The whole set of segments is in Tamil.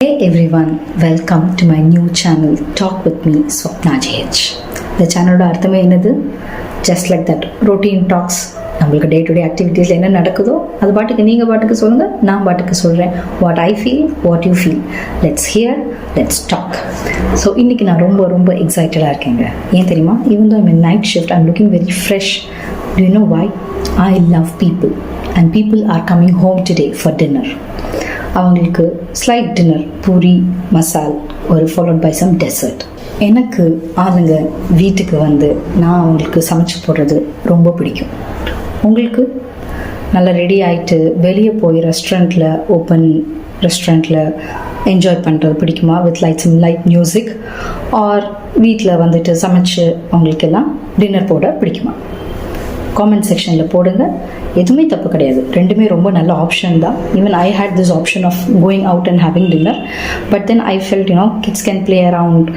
Hey everyone, welcome to my new channel Talk with me Swapna JH. இந்த சேனலோட அர்த்தமே என்னது? Just like that routine talks. நம்மளுக்கு டே டு டே ஆக்டிவிட்டீஸில் என்ன நடக்குதோ அது பாட்டுக்கு நீங்கள் பாட்டுக்கு சொல்லுங்கள், நான் பாட்டுக்கு சொல்கிறேன். What I feel, what you feel. Let's hear, let's talk. So இன்றைக்கி நான் ரொம்ப எக்ஸைட்டடாக இருக்கேங்க. ஏன் தெரியுமா? Even though I'm in night shift, I'm looking very fresh. Do you know why? I love people and people are coming home today for dinner. அவங்களுக்கு ஸ்லைட் டின்னர், பூரி மசால், ஒரு ஃபாலோட் பை சம் டெசர்ட். எனக்கு ஆளுங்க வீட்டுக்கு வந்து நான் அவங்களுக்கு சமைச்சு போடுறது ரொம்ப பிடிக்கும். உங்களுக்கு நல்லா ரெடி ஆகிட்டு வெளியே போய் ரெஸ்டாரண்ட்டில், ஓப்பன் ரெஸ்டாரண்ட்டில் என்ஜாய் பண்ணுறது பிடிக்குமா? With light music. ஆர் வீட்டில் வந்துட்டு சமைச்சு அவங்களுக்கெல்லாம் டின்னர் போட பிடிக்குமா? காமெண்ட் செக்ஷனில் போடுங்க. எதுவுமே தப்பு கிடையாது, ரெண்டுமே ரொம்ப நல்ல ஆப்ஷன் தான். Even I hate this option of going out and having dinner, but then I felt kids can play around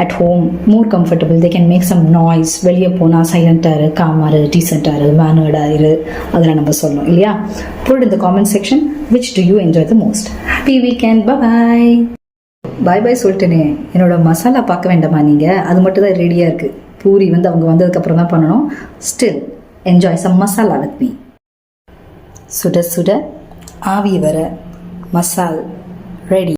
at home more comfortable. They can make some noise. வெளியே போனால் சைலண்டாக இரு, காமாரு, டீசெண்டாக இரு, மேனர்டாக இரு, அதெல்லாம் நம்ம சொல்லணும் இல்லையா? Put in the comment section which do you enjoy the most. Happy weekend. Bye சொல்லிட்டேனே. என்னோட மசாலா பார்க்க வேண்டாமா நீங்கள்? அது மட்டும் தான் ரெடியாக இருக்குது. பூரி வந்து அவங்க வந்ததுக்கப்புறம் தான் பண்ணணும். Still enjoy some masala with me. சுட சுட ஆவி வர மசால் ரெடி.